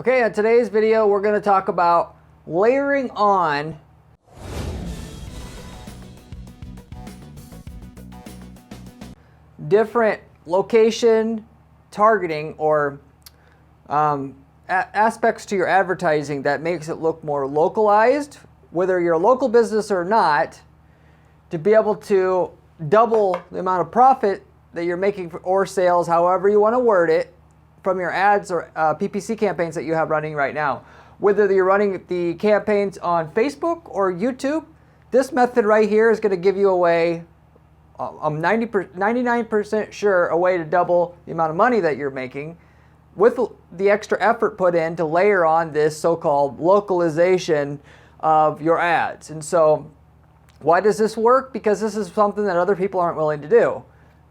Okay, in today's video, we're going to talk about layering on different location targeting or aspects to your advertising that makes it look more localized, whether you're a local business or not, to be able to double the amount of profit that you're making or sales, however you want to word it, from your ads or PPC campaigns that you have running right now. Whether you're running the campaigns on Facebook or YouTube, this method right here is going to give you a way, I'm 99% sure, a way to double the amount of money that you're making with the extra effort put in to layer on this so-called localization of your ads. And so why does this work? Because this is something that other people aren't willing to do.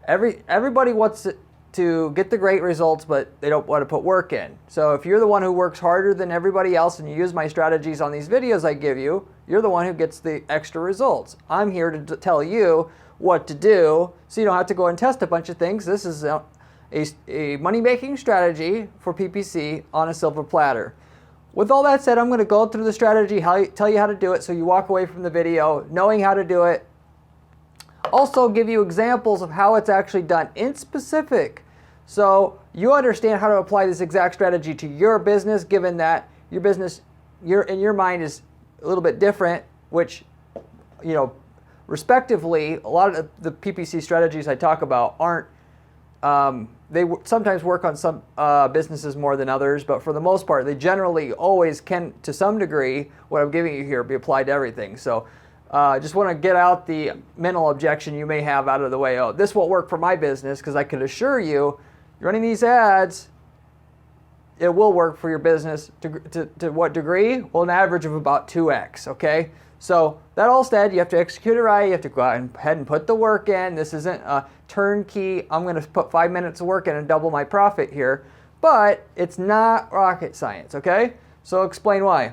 Everybody wants to get the great results, but they don't want to put work in. So if you're the one who works harder than everybody else and you use my strategies on these videos I give you, you're the one who gets the extra results. I'm here to tell you what to do so you don't have to go and test a bunch of things. This is a money-making strategy for PPC on a silver platter. With all that said, I'm going to go through the strategy, tell you how to do it so you walk away from the video knowing how to do it. Also give you examples of how it's actually done in specific, so you understand how to apply this exact strategy to your business, given that your business in your mind is a little bit different, which, you know, respectively, a lot of the PPC strategies I talk about aren't, they sometimes work on some businesses more than others, but for the most part, they generally always can, to some degree, what I'm giving you here, be applied to everything. So just want to get out the mental objection you may have out of the way. Oh, this won't work for my business, because I can assure you, running these ads, it will work for your business. To what degree? Well, an average of about 2x, okay? So that all said, you have to execute it right. You have to go ahead and put the work in. This isn't a turnkey, I'm going to put 5 minutes of work in and double my profit here. But it's not rocket science, okay? So I'll explain why.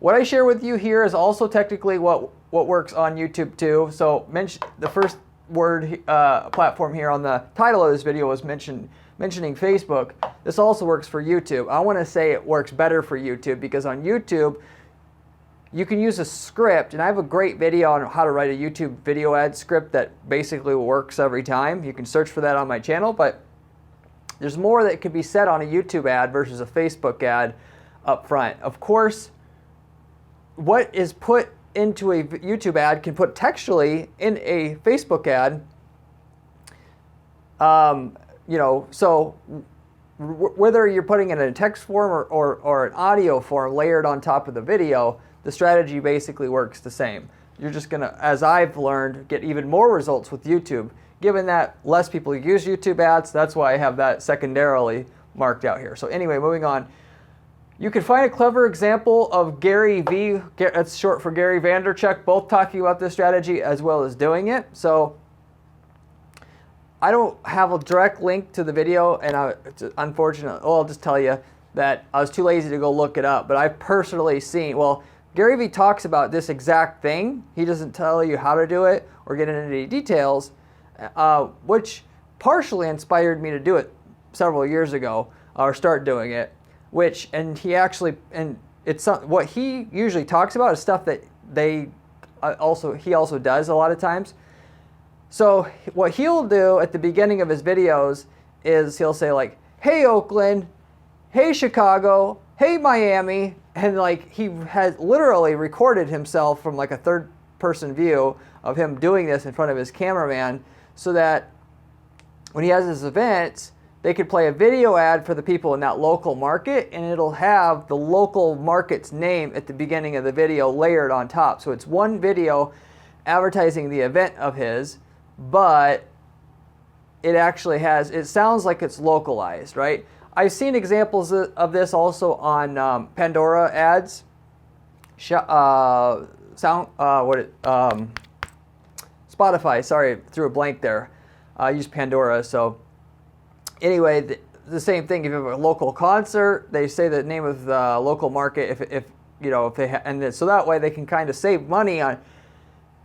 What I share with you here is also technically what works on YouTube too. So the first word platform here on the title of this video was mentioning Facebook. This also works for YouTube. I want to say it works better for YouTube because on YouTube, you can use a script, and I have a great video on how to write a YouTube video ad script that basically works every time. You can search for that on my channel, but there's more that could be said on a YouTube ad versus a Facebook ad up front. Of course, what is put into a YouTube ad can put textually in a Facebook ad. You know, so whether you're putting it in a text form or an audio form layered on top of the video, the strategy basically works the same. You're just going to, as I've learned, get even more results with YouTube. Given that less people use YouTube ads, that's why I have that secondarily marked out here. So anyway, moving on. You can find a clever example of Gary V, that's short for Gary Vaynerchuk, both talking about this strategy as well as doing it. So I don't have a direct link to the video, and it's unfortunate. Well, I'll just tell you that I was too lazy to go look it up, but I've personally seen, well, Gary V talks about this exact thing. He doesn't tell you how to do it or get into any details, which partially inspired me to do it several years ago, or start doing it. He what he usually talks about is stuff that he also does a lot of times. So what he'll do at the beginning of his videos is he'll say like, hey Oakland, hey Chicago, hey Miami, and like he has literally recorded himself from like a third person view of him doing this in front of his cameraman, so that when he has his events, they could play a video ad for the people in that local market, and it'll have the local market's name at the beginning of the video layered on top. So it's one video advertising the event of his, but it actually has, it sounds like it's localized, right? I've seen examples of this also on Pandora ads, Spotify, sorry, threw a blank there. I use Pandora, so anyway, the same thing. If you have a local concert, they say the name of the local market. If you know, if they so that way they can kind of save money on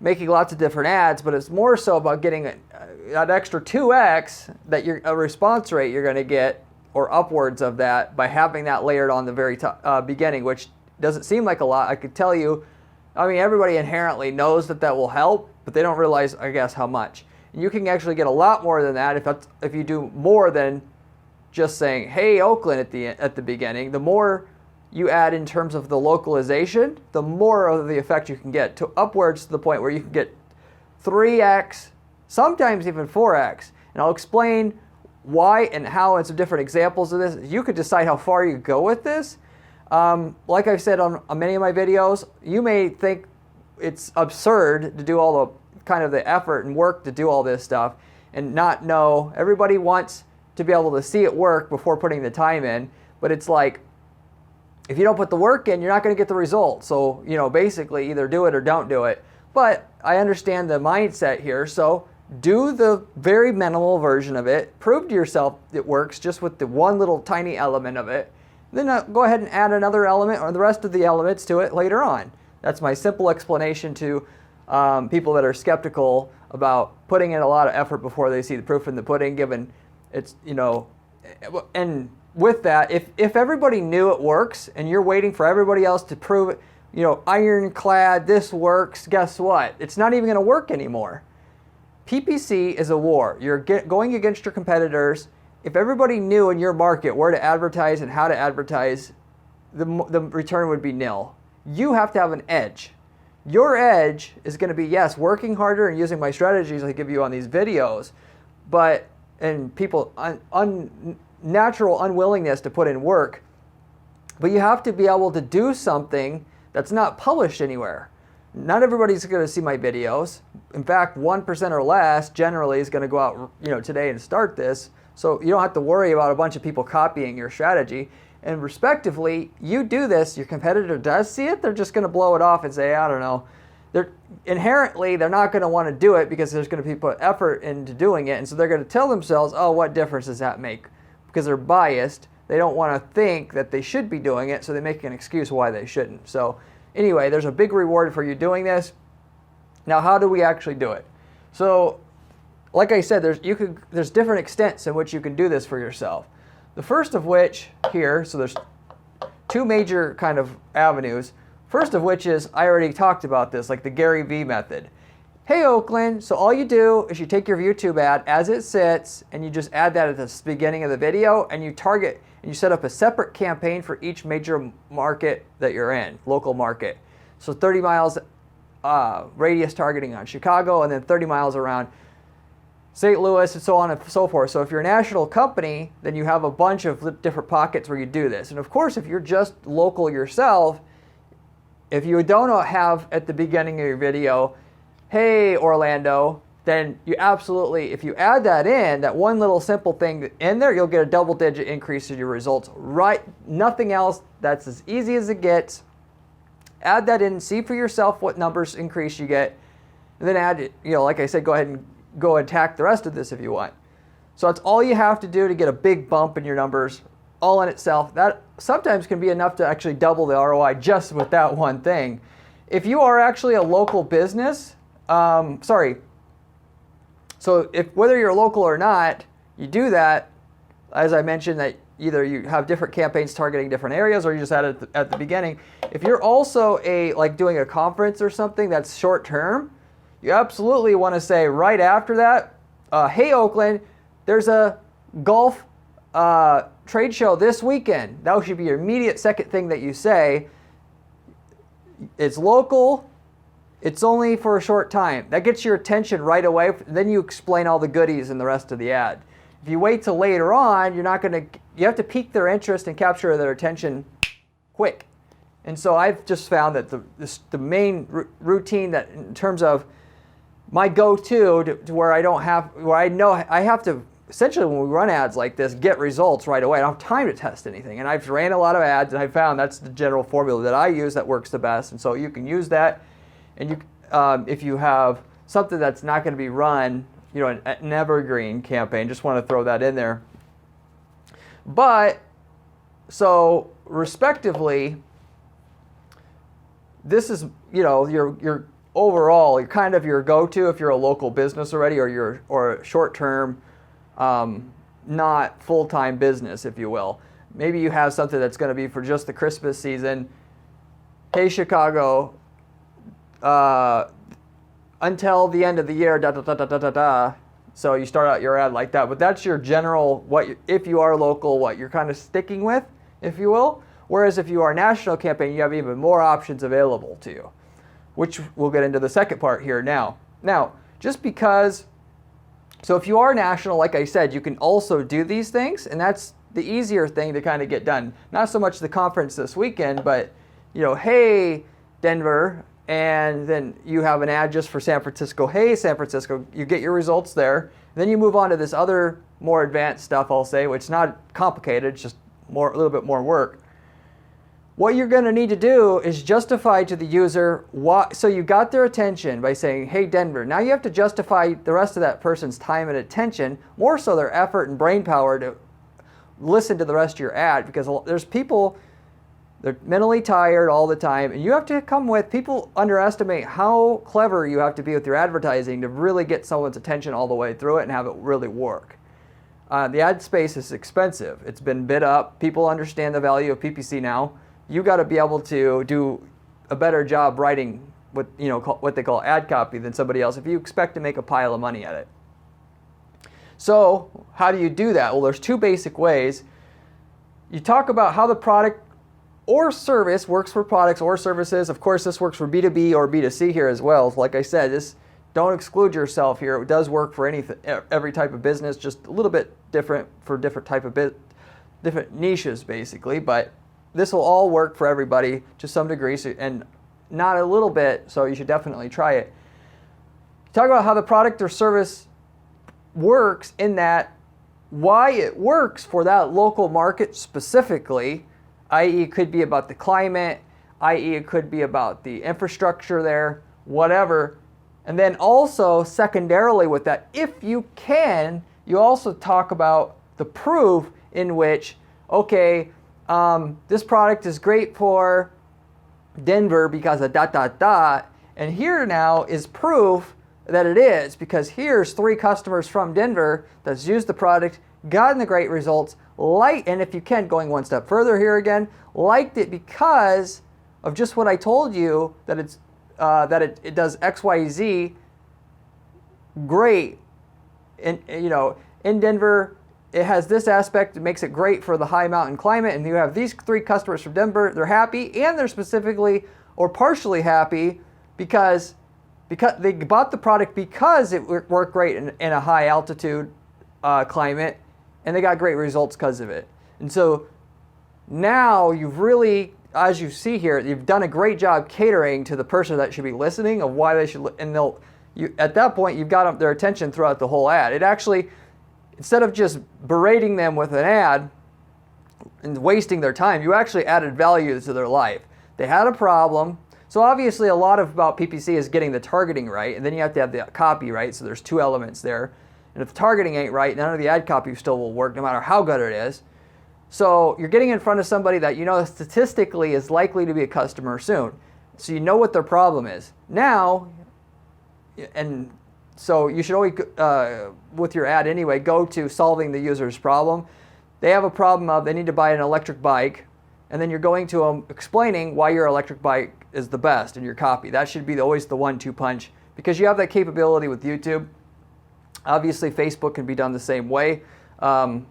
making lots of different ads. But it's more so about getting that extra 2x that a response rate you're going to get or upwards of that by having that layered on the very beginning, which doesn't seem like a lot. I could tell you, I mean, everybody inherently knows that that will help, but they don't realize, I guess, how much. And you can actually get a lot more than that if you do more than just saying, hey, Oakland at the beginning. The more you add in terms of the localization, the more of the effect you can get, to upwards to the point where you can get 3x, sometimes even 4x. And I'll explain why and how and some different examples of this. You could decide how far you go with this. Like I've said on many of my videos, you may think it's absurd to do all the kind of the effort and work to do all this stuff and not know. Everybody wants to be able to see it work before putting the time in, but it's like, if you don't put the work in, you're not going to get the result. So, you know, basically either do it or don't do it. But I understand the mindset here, so do the very minimal version of it. Prove to yourself it works just with the one little tiny element of it. Then go ahead and add another element or the rest of the elements to it later on. That's my simple explanation to people that are skeptical about putting in a lot of effort before they see the proof in the pudding, given it's, you know, and with that, if everybody knew it works and you're waiting for everybody else to prove it, you know, ironclad, this works, guess what? It's not even going to work anymore. PPC is a war. You're going against your competitors. If everybody knew in your market where to advertise and how to advertise, the return would be nil. You have to have an edge. Your edge is going to be, yes, working harder and using my strategies I give you on these videos, and people natural unwillingness to put in work, but you have to be able to do something that's not published anywhere. Not everybody's going to see my videos. In fact, 1% or less generally is going to go out, you know, today and start this. So you don't have to worry about a bunch of people copying your strategy. And respectively, you do this, your competitor does see it, they're just going to blow it off and say, I don't know. They're not going to want to do it because there's going to be put effort into doing it. And so they're going to tell themselves, oh, what difference does that make? Because they're biased. They don't want to think that they should be doing it, so they make an excuse why they shouldn't. So anyway, there's a big reward for you doing this. Now, how do we actually do it? So, like I said, there's different extents in which you can do this for yourself. The first of which here, so there's two major kind of avenues. First of which is, I already talked about this, like the Gary Vee method. Hey Oakland, so all you do is you take your YouTube ad as it sits and you just add that at the beginning of the video and you target and you set up a separate campaign for each major market that you're in, local market. So 30 miles radius targeting on Chicago and then 30 miles around St. Louis and so on and so forth. So if you're a national company, then you have a bunch of different pockets where you do this. And of course, if you're just local yourself, if you don't have at the beginning of your video, hey Orlando, then you absolutely, if you add that in, that one little simple thing in there, you'll get a double-digit increase in your results. Right, nothing else. That's as easy as it gets. Add that in, see for yourself what numbers increase you get, and then add, you know, like I said, go ahead and go attack the rest of this if you want. So that's all you have to do to get a big bump in your numbers, all in itself. That sometimes can be enough to actually double the ROI just with that one thing. If you are actually a local business, so whether you're local or not, you do that, as I mentioned, that either you have different campaigns targeting different areas or you just add it at the beginning. If you're also like doing a conference or something that's short term, you absolutely want to say right after that, hey Oakland, there's a golf trade show this weekend. That should be your immediate second thing that you say. It's local. It's only for a short time. That gets your attention right away. Then you explain all the goodies in the rest of the ad. If you wait till later on, you have to pique their interest and capture their attention quick. And so I've just found that the main routine that in terms of my go-to to where I know I have to, essentially when we run ads like this, get results right away. I don't have time to test anything. And I've ran a lot of ads and I found that's the general formula that I use that works the best. And so you can use that. And if you have something that's not going to be run, you know, an evergreen campaign, just want to throw that in there. But, so respectively, this is, you know, your overall, you're kind of your go-to if you're a local business already or a short-term not full-time business, if you will. Maybe you have something that's going to be for just the Christmas season. Hey, Chicago, until the end of the year, da da da da da da da. So you start out your ad like that. But that's your general, if you are local, what you're kind of sticking with, if you will. Whereas if you are a national campaign, you have even more options available to you, which we'll get into the second part here now. Now, just because, so if you are national, like I said, you can also do these things, and that's the easier thing to kind of get done. Not so much the conference this weekend, but, hey, Denver, and then you have an ad just for San Francisco. Hey, San Francisco, you get your results there. Then you move on to this other more advanced stuff, I'll say, which is not complicated, it's just a little bit more work. What you're going to need to do is justify to the user why. So you got their attention by saying, hey, Denver. Now you have to justify the rest of that person's time and attention, more so their effort and brain power to listen to the rest of your ad, because there's people, they're mentally tired all the time, and you have to come with, people underestimate how clever you have to be with your advertising to really get someone's attention all the way through it and have it really work. The ad space is expensive. It's been bid up. People understand the value of PPC now. You got to be able to do a better job writing what they call ad copy than somebody else if you expect to make a pile of money at it. So how do you do that? Well, there's two basic ways. You talk about how the product or service works for products or services. Of course, this works for B2B or B2C here as well. Like I said, don't exclude yourself here. It does work for every type of business, just a little bit different for different type of different niches basically, but this will all work for everybody to some degree, and not a little bit, so you should definitely try it. Talk about how the product or service works, in that why it works for that local market specifically, i.e. it could be about the climate, i.e. it could be about the infrastructure there, whatever. And then also secondarily with that, if you can, you also talk about the proof in which, okay, this product is great for Denver because of ... And here now is proof that it is, because here's 3 customers from Denver that's used the product, gotten the great results, and if you can, going one step further here again, liked it because of just what I told you, that it does X, Y, Z great. In Denver, it has this aspect that makes it great for the high mountain climate, and you have these 3 customers from Denver, they're happy, and they're specifically or partially happy because they bought the product because it worked great in a high altitude climate, and they got great results because of it. And so now you've really, as you see here, you've done a great job catering to the person that should be listening of why they should, and at that point you've got their attention throughout the whole ad. It actually, instead of just berating them with an ad and wasting their time, you actually added value to their life. They had a problem. So obviously a lot about PPC is getting the targeting right, and then you have to have the copy right, so there's 2 elements there. And if the targeting ain't right, none of the ad copy still will work, no matter how good it is. So you're getting in front of somebody that statistically is likely to be a customer soon. So you know what their problem is. Now, and so you should always, with your ad anyway, go to solving the user's problem. They have a problem of they need to buy an electric bike, and then you're going to them explaining why your electric bike is the best in your copy. That should be always the 1-2 punch, because you have that capability with YouTube. Obviously, Facebook can be done the same way, and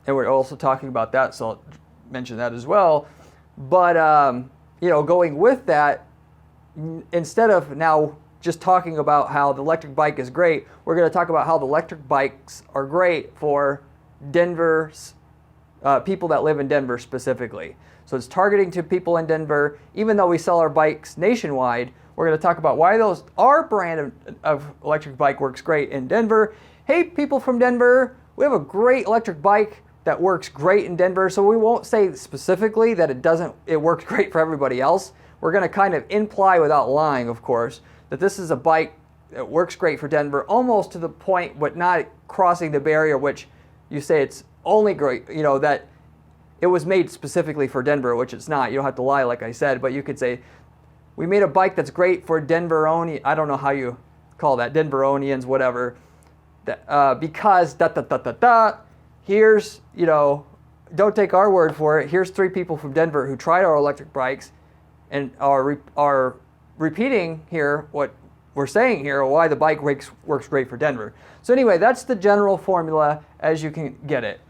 we're also talking about that, so I'll mention that as well. But going with that, instead of now just talking about how the electric bike is great, we're going to talk about how the electric bikes are great for Denver's people that live in Denver specifically. So it's targeting to people in Denver. Even though we sell our bikes nationwide, we're going to talk about why our brand of electric bike works great in Denver. Hey, people from Denver, we have a great electric bike that works great in Denver. So we won't say specifically that it works great for everybody else. We're going to kind of imply, without lying, of course, that this is a bike that works great for Denver, almost to the point, but not crossing the barrier, which you say it's only great, that it was made specifically for Denver, which it's not. You don't have to lie, like I said, but you could say, we made a bike that's great for Denveronians. I don't know how you call that, Denveronians, whatever, because here's, don't take our word for it. Here's 3 people from Denver who tried our electric bikes and are repeating here what we're saying here, why the bike works great for Denver. So anyway, that's the general formula as you can get it.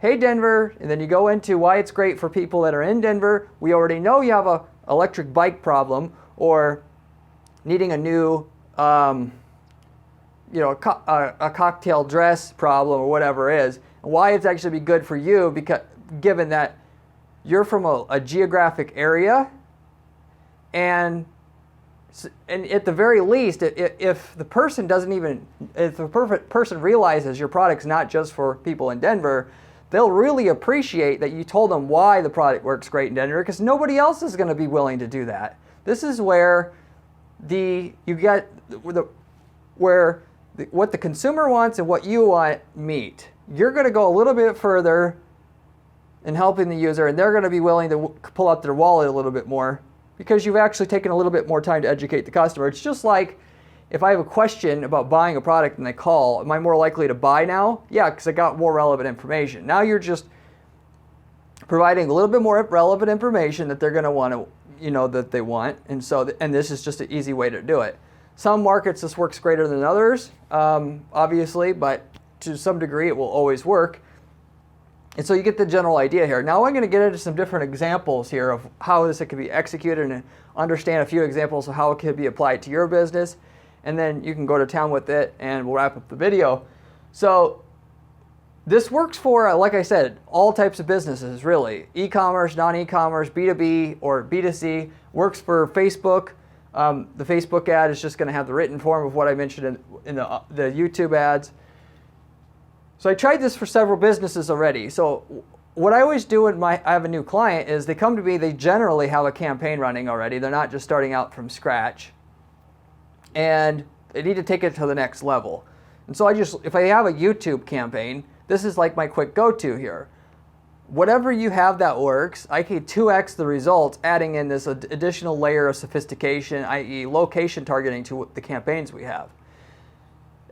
Hey Denver, and then you go into why it's great for people that are in Denver. We already know you have a electric bike problem or needing a new, a cocktail dress problem or whatever it is. And why it's actually be good for you, because given that you're from a geographic area, and at the very least, if the person realizes your product's not just for people in Denver, they'll really appreciate that you told them why the product works great in Denver, because nobody else is going to be willing to do that. This is where what the consumer wants and what you want meet. You're going to go a little bit further in helping the user, and they're going to be willing to pull out their wallet a little bit more because you've actually taken a little bit more time to educate the customer. It's just like if I have a question about buying a product and they call, am I more likely to buy now? Yeah, because I got more relevant information. Now you're just providing a little bit more relevant information that they're going to want to, that they want, and this is just an easy way to do it. Some markets this works greater than others, obviously, but to some degree it will always work. And so you get the general idea here. Now I'm going to get into some different examples here of how this can be executed and understand a few examples of how it can be applied to your business. And then you can go to town with it and we'll wrap up the video. So this works for, like I said, all types of businesses really. E-commerce, non-e-commerce, B2B or B2C. Works for Facebook. The Facebook ad is just going to have the written form of what I mentioned in the YouTube ads. So I tried this for several businesses already. So what I always do when I have a new client is they come to me, they generally have a campaign running already. They're not just starting out from scratch. And they need to take it to the next level. And so if I have a YouTube campaign, this is like my quick go-to here. Whatever you have that works, I can 2x the results, adding in this additional layer of sophistication, i.e. location targeting to the campaigns we have.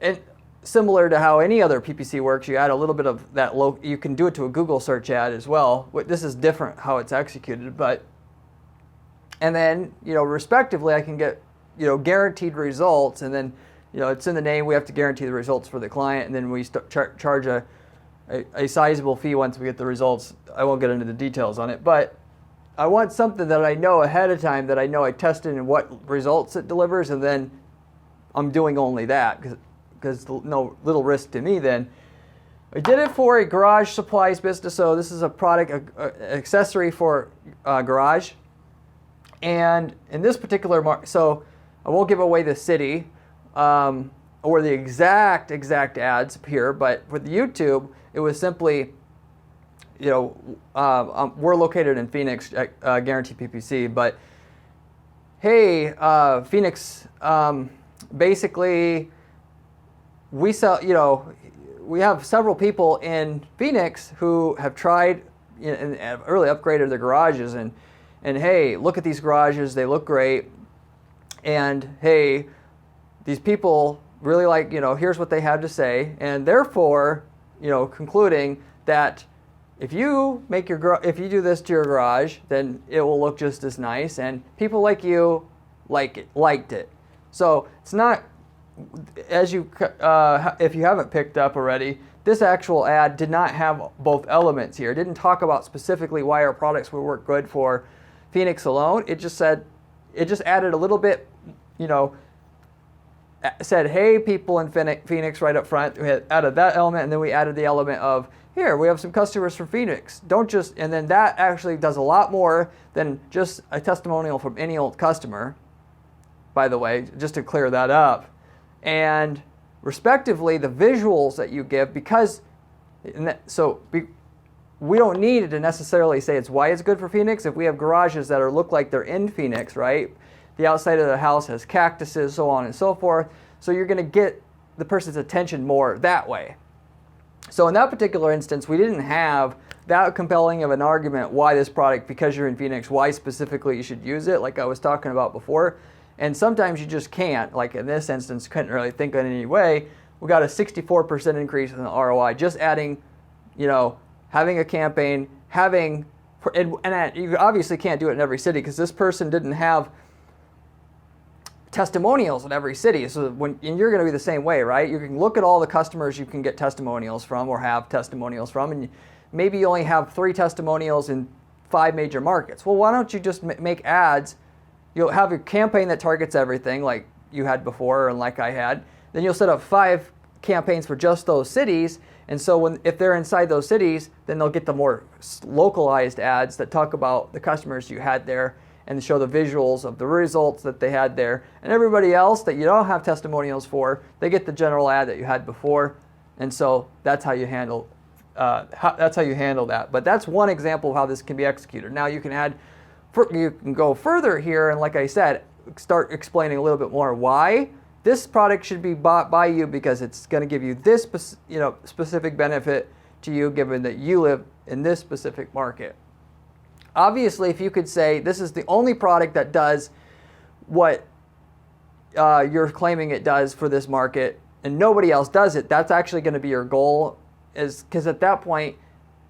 And similar to how any other PPC works, you add a little bit of that you can do it to a Google search ad as well. This is different how it's executed, and then, respectively, I can get, guaranteed results, and then, it's in the name, we have to guarantee the results for the client, and then we charge a sizable fee once we get the results. I won't get into the details on it, but I want something that I know ahead of time, that I know I tested and what results it delivers, and then I'm doing only that, because no little risk to me then. I did it for a garage supplies business, so this is a product, an accessory for garage. And in this particular market, so I won't give away the city or the exact ads here, but with YouTube, it was simply, we're located in Phoenix, guarantee PPC, but hey, Phoenix, basically, we sell, we have several people in Phoenix who have tried and have really upgraded their garages, and hey, look at these garages, they look great, and hey, these people really like, here's what they have to say, and therefore, concluding that if you do this to your garage, then it will look just as nice, and people like you liked it. So it's not, as if you haven't picked up already, this actual ad did not have both elements here. It didn't talk about specifically why our products would work good for Phoenix alone. It just added a little bit, said, hey, people in Phoenix right up front. We had added that element, and then we added the element of, here, we have some customers from Phoenix. And then that actually does a lot more than just a testimonial from any old customer, by the way, just to clear that up. And respectively, the visuals that you give, we don't need to necessarily say it's why it's good for Phoenix. If we have garages that look like they're in Phoenix, right? The outside of the house has cactuses, so on and so forth. So you're going to get the person's attention more that way. So in that particular instance, we didn't have that compelling of an argument why this product, because you're in Phoenix, why specifically you should use it, like I was talking about before. And sometimes you just can't. Like in this instance, couldn't really think in any way. We got a 64% increase in the ROI, just adding having a campaign, and you obviously can't do it in every city because this person didn't have testimonials in every city. So and you're going to be the same way, right? You can look at all the customers you can get testimonials from or have testimonials from, and maybe you only have 3 testimonials in 5 major markets. Well, why don't you just make ads? You'll have a campaign that targets everything like you had before and like I had. Then you'll set up 5 campaigns for just those cities. And so if they're inside those cities, then they'll get the more localized ads that talk about the customers you had there and show the visuals of the results that they had there. And everybody else that you don't have testimonials for, they get the general ad that you had before. And so that's how you handle that. But that's one example of how this can be executed. Now you can go further here, and like I said, start explaining a little bit more why this product should be bought by you, because it's going to give you this specific benefit to you, given that you live in this specific market. Obviously, if you could say this is the only product that does what you're claiming it does for this market and nobody else does it, that's actually going to be your goal, because at that point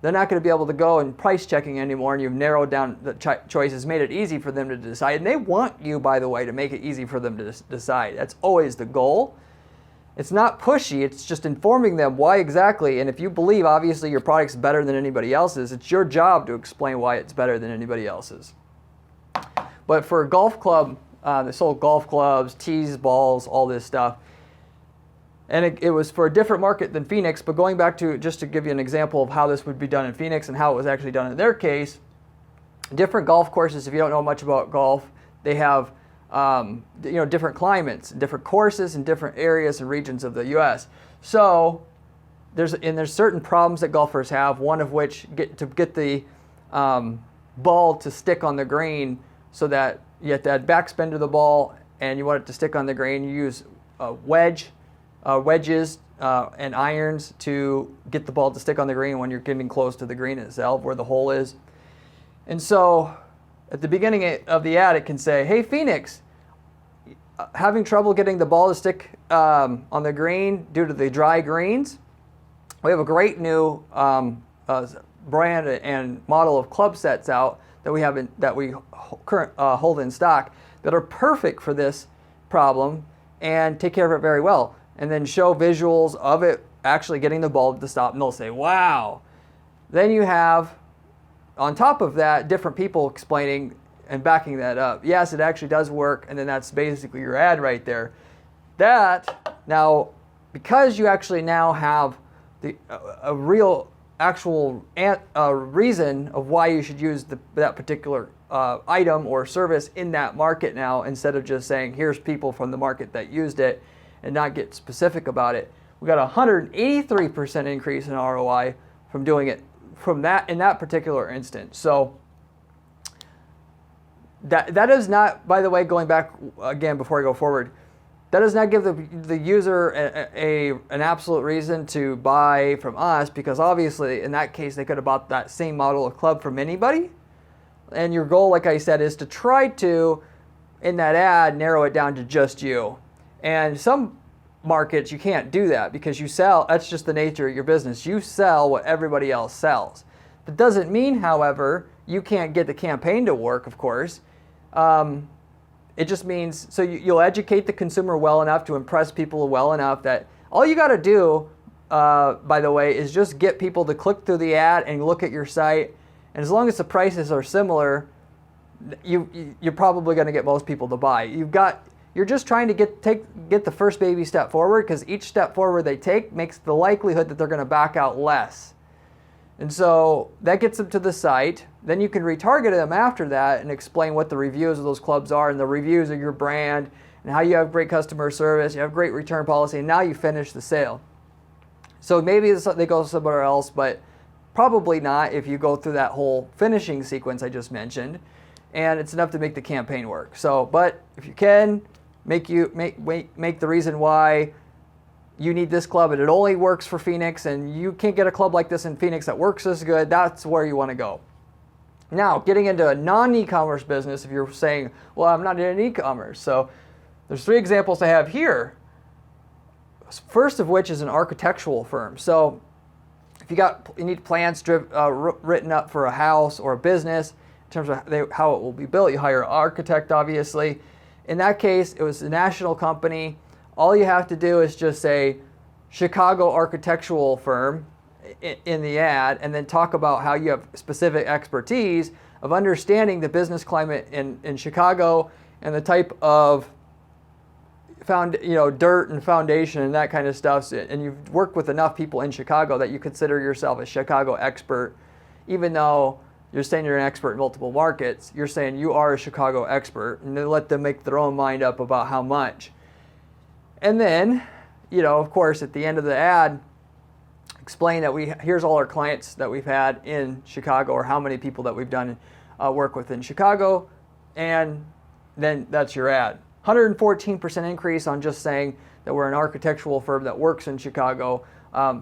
they're not going to be able to go and price checking anymore, and you've narrowed down the choices, made it easy for them to decide. And they want you, by the way, to make it easy for them to decide. That's always the goal. It's not pushy, it's just informing them why exactly. And if you believe, obviously, your product's better than anybody else's, it's your job to explain why it's better than anybody else's. But for a golf club, they sold golf clubs, tees, balls, all this stuff. And it was for a different market than Phoenix, but going back to, just to give you an example of how this would be done in Phoenix and how it was actually done in their case, different golf courses, if you don't know much about golf, they have different climates, different courses in different areas and regions of the U.S. So there's certain problems that golfers have, one of which to get the ball to stick on the green, so that you have to add backspin to the ball and you want it to stick on the green. You use wedges and irons to get the ball to stick on the green when you're getting close to the green itself, where the hole is. And so at the beginning of the ad, it can say, "Hey Phoenix, having trouble getting the ball to stick on the green due to the dry greens? We have a great new brand and model of club sets out that we hold in stock that are perfect for this problem and take care of it very well." And then show visuals of it actually getting the ball to stop, and they'll say, "Wow." Then you have, on top of that, different people explaining and backing that up. Yes, it actually does work, and then that's basically your ad right there. That, now, because you actually now have a real actual reason of why you should use that particular item or service in that market now, instead of just saying, here's people from the market that used it, and not get specific about it. We got a 183% increase in ROI from doing it in that particular instance. So that is not, by the way, going back again before I go forward, that does not give the user an absolute reason to buy from us, because obviously in that case they could have bought that same model of club from anybody. And your goal, like I said, is to try to, in that ad, narrow it down to just you. And some markets you can't do that, because you sell, that's just the nature of your business. You sell what everybody else sells. That doesn't mean, however, you can't get the campaign to work, of course. It just means, so you'll educate the consumer well enough to impress people well enough that all you got to do, by the way, is just get people to click through the ad and look at your site. And as long as the prices are similar, you're probably going to get most people to buy. You're just trying to get the first baby step forward, because each step forward they take makes the likelihood that they're going to back out less. And so that gets them to the site. Then you can retarget them after that and explain what the reviews of those clubs are, and the reviews of your brand, and how you have great customer service, you have great return policy, and now you finish the sale. So maybe they go somewhere else, but probably not if you go through that whole finishing sequence I just mentioned. And it's enough to make the campaign work. So, but if you can, make the reason why you need this club and it only works for Phoenix, and you can't get a club like this in Phoenix that works as good, that's where you want to go. Now, getting into a non-e-commerce business, if you're saying, well, I'm not in e-commerce. So there's 3 examples I have here. First of which is an architectural firm. So if you need plans written up for a house or a business in terms of how it will be built, you hire an architect, obviously. In that case, it was a national company. All you have to do is just say Chicago architectural firm in the ad, and then talk about how you have specific expertise of understanding the business climate in Chicago and the type of dirt and foundation and that kind of stuff. And you've worked with enough people in Chicago that you consider yourself a Chicago expert, even though you're saying you're an expert in multiple markets. You're saying you are a Chicago expert, and then let them make their own mind up about how much. And then, of course, at the end of the ad, explain that here's all our clients that we've had in Chicago, or how many people that we've done work with in Chicago, and then that's your ad. 114% increase on just saying that we're an architectural firm that works in Chicago.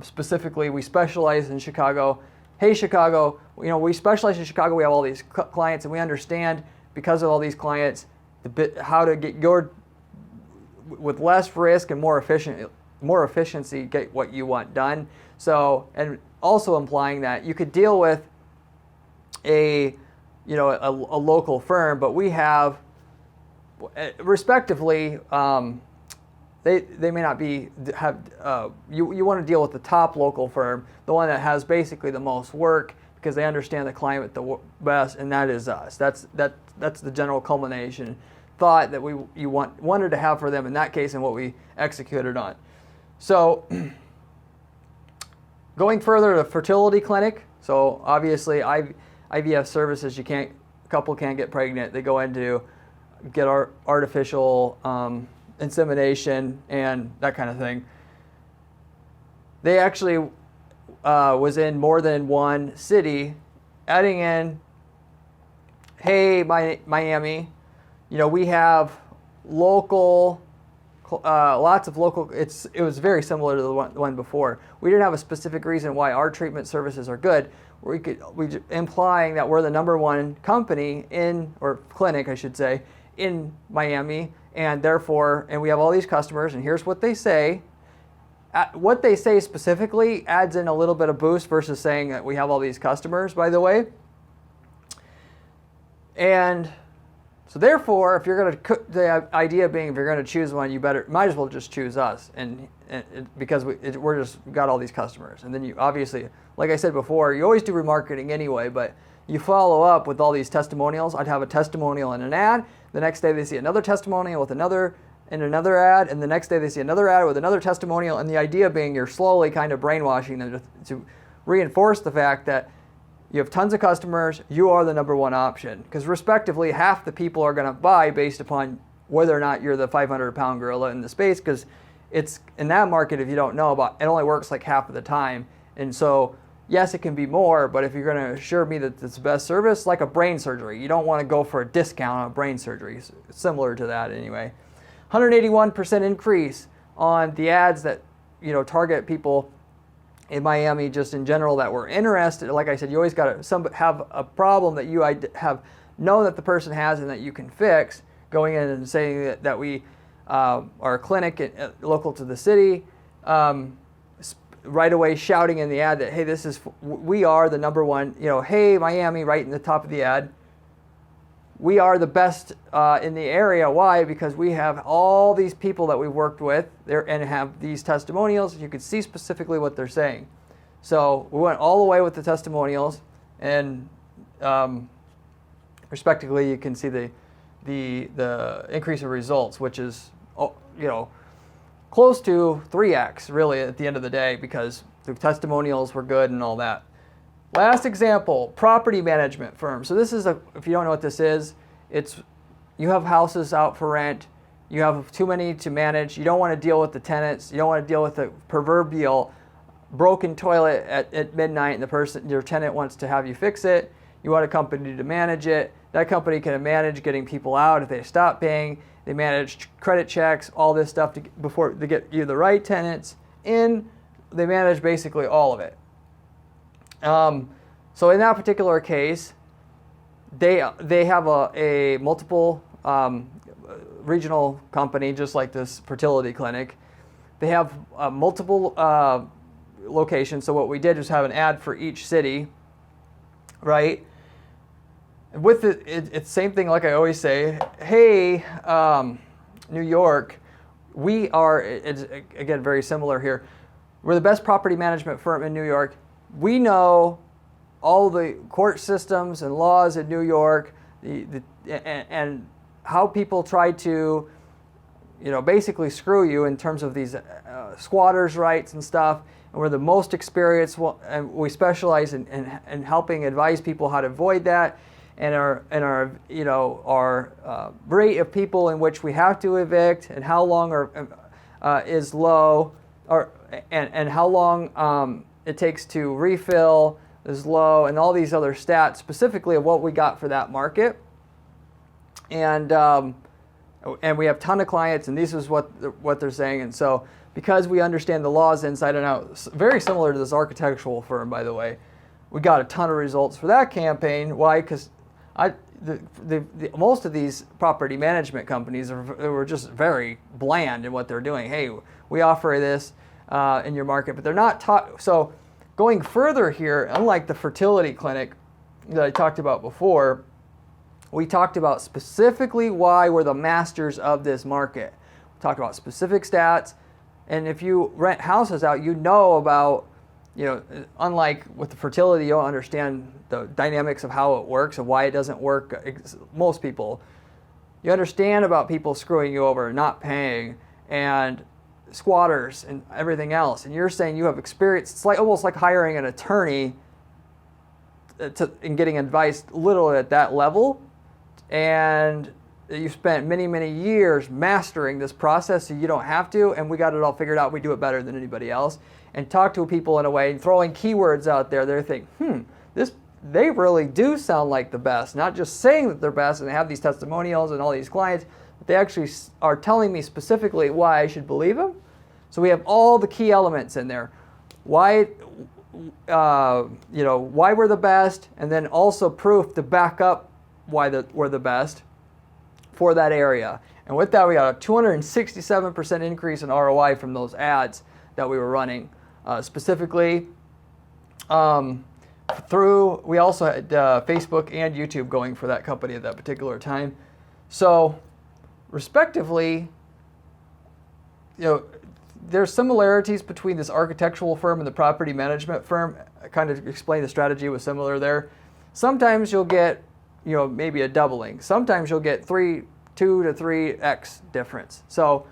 Specifically, we specialize in Chicago. Hey, Chicago, we specialize in Chicago. We have all these clients, and we understand because of all these clients how to get with less risk and more efficiency, get what you want done. So, and also implying that you could deal with a local firm, but we have, respectively, they may not you want to deal with the top local firm, the one that has basically the most work, because they understand the climate the best, and that is us. That's the general culmination thought that you wanted to have for them in that case, and what we executed on. So going further to fertility clinic. So obviously IVF services, a couple can't get pregnant. They go into get artificial insemination and that kind of thing. They actually was in more than one city, adding in, hey, Miami, we have local, lots of local. It was very similar to the one before. We didn't have a specific reason why our treatment services are good. Implying that we're the number one company or clinic, I should say, in Miami, and therefore, and we have all these customers, and here's what they say. What they say specifically adds in a little bit of boost versus saying that we have all these customers, by the way. And so therefore, if you're going to, the idea being, if you're going to choose one, you might as well just choose us, and because we're just got all these customers. And then you obviously, like I said before, you always do remarketing anyway, but you follow up with all these testimonials. I'd have a testimonial in an ad. The next day they see another testimonial with another ad, and the next day they see another ad with another testimonial. And the idea being, you're slowly kind of brainwashing them to reinforce the fact that you have tons of customers, you are the number one option. Because respectively, half the people are going to buy based upon whether or not you're the 500-pound gorilla in the space, because it's in that market, if you don't know about, it only works like half of the time. And so, yes, it can be more, but if you're going to assure me that it's the best service, like a brain surgery, you don't want to go for a discount on brain surgery. It's similar to that anyway. 181% increase on the ads that target people in Miami, just in general, that were interested. Like I said, you always got to have a problem that you have known that the person has and that you can fix. Going in and saying that we are a clinic local to the city, right away shouting in the ad that, hey, we are the number one. Hey, Miami, right in the top of the ad. We are the best in the area. Why? Because we have all these people that we've worked with there and have these testimonials. You can see specifically what they're saying. So we went all the way with the testimonials, and respectively, you can see the increase of results, which is close to 3x really at the end of the day, because the testimonials were good and all that. Last example, property management firm. So this is if you don't know what this is, you have houses out for rent, you have too many to manage, you don't want to deal with the tenants, you don't want to deal with the proverbial broken toilet at midnight and your tenant wants to have you fix it. You want a company to manage it. That company can manage getting people out if they stop paying. They manage credit checks, all this stuff before they get you the right tenants in. They manage basically all of it. So in that particular case, they have a multiple regional company, just like this fertility clinic. They have multiple location. So what we did was have an ad for each city, right? With it, it's same thing like I always say, hey, New York, we are, it's again very similar here, we're the best property management firm in New York. We know all the court systems and laws in New York, and how people try to, basically screw you in terms of these squatters' rights and stuff. And we're the most experienced, and we specialize in helping advise people how to avoid that, and our rate of people in which we have to evict, and how long is low, and how long it takes to refill is low, and all these other stats specifically of what we got for that market. And we have a ton of clients, and this is what they're saying. And so because we understand the laws inside and out, very similar to this architectural firm, by the way, we got a ton of results for that campaign. Why? Because most of these property management companies were just very bland in what they're doing. Hey, we offer this in your market, but they're not taught. So going further here, unlike the fertility clinic that I talked about before, we talked about specifically why we're the masters of this market. We talked about specific stats, and if you rent houses out, you know about, unlike with the fertility, you don't understand the dynamics of how it works and why it doesn't work. Most people, you understand about people screwing you over, not paying, and squatters and everything else. And you're saying you have experience. It's like almost like hiring an attorney and getting advice literally at that level. And you spent many, many years mastering this process, so you don't have to, and we got it all figured out. We do it better than anybody else. And talk to people in a way, throwing keywords out there. They think, they really do sound like the best. Not just saying that they're best, and they have these testimonials and all these clients, but they actually are telling me specifically why I should believe them. So we have all the key elements in there. Why we're the best, and then also proof to back up why we're the best for that area. And with that, we got a 267% increase in ROI from those ads that we were running. Specifically, we also had Facebook and YouTube going for that company at that particular time. So, respectively, there's similarities between this architectural firm and the property management firm. I kind of explained the strategy was similar there. Sometimes you'll get, maybe a doubling. Sometimes you'll get 2 to 3x difference. So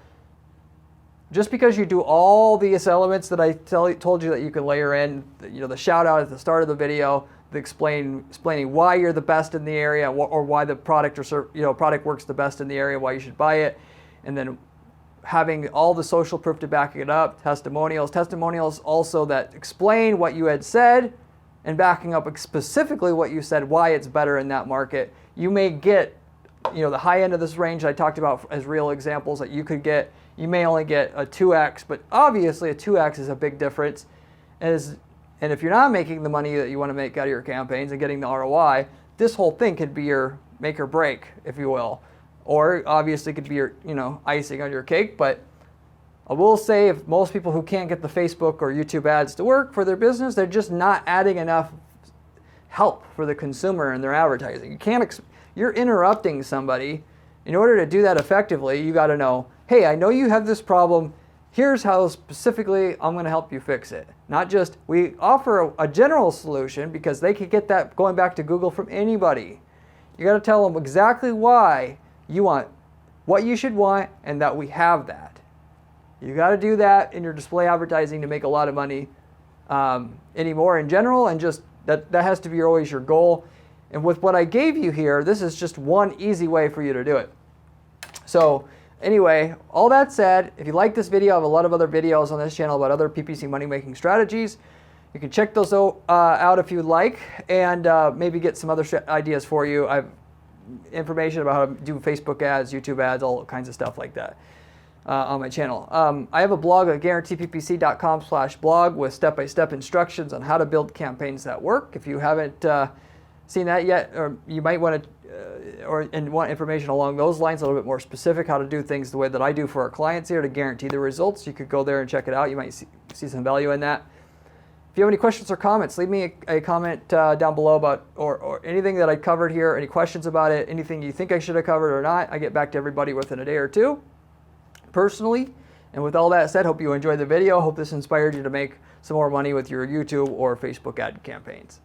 just because you do all these elements that I told you that you can layer in, the shout out at the start of the video, the explaining why you're the best in the area, or why the product product works the best in the area, why you should buy it, and then having all the social proof to back it up, testimonials also that explain what you had said, and backing up specifically what you said, why it's better in that market. You may get, the high end of this range I talked about as real examples that you could get. You may only get a 2x, but obviously a 2x is a big difference. And if you're not making the money that you want to make out of your campaigns and getting the ROI, this whole thing could be your make or break, if you will. Or obviously could be your, icing on your cake. But I will say, if most people who can't get the Facebook or YouTube ads to work for their business, they're just not adding enough help for the consumer in their advertising. You're interrupting somebody. In order to do that effectively, you got to know, hey, I know you have this problem. Here's how specifically I'm going to help you fix it. Not just, we offer a general solution because they could get that going back to Google from anybody. You got to tell them exactly why you want, what you should want, and that we have that. You got to do that in your display advertising to make a lot of money anymore in general, and just that has to be always your goal. And with what I gave you here, this is just one easy way for you to do it. So anyway, all that said, if you like this video, I have a lot of other videos on this channel about other PPC money-making strategies. You can check those out if you'd like, and maybe get some other ideas for you. I have information about how to do Facebook ads, YouTube ads, all kinds of stuff like that on my channel. I have a blog at guaranteeppc.com/blog with step-by-step instructions on how to build campaigns that work. If you haven't seen that yet, or you might want to want information along those lines, a little bit more specific, how to do things the way that I do for our clients here to guarantee the results, you could go there and check it out. You might see some value in that. If you have any questions or comments, leave me a comment down below about or anything that I covered here, any questions about it, anything you think I should have covered or not. I get back to everybody within a day or two, personally. And with all that said, hope you enjoyed the video. Hope this inspired you to make some more money with your YouTube or Facebook ad campaigns.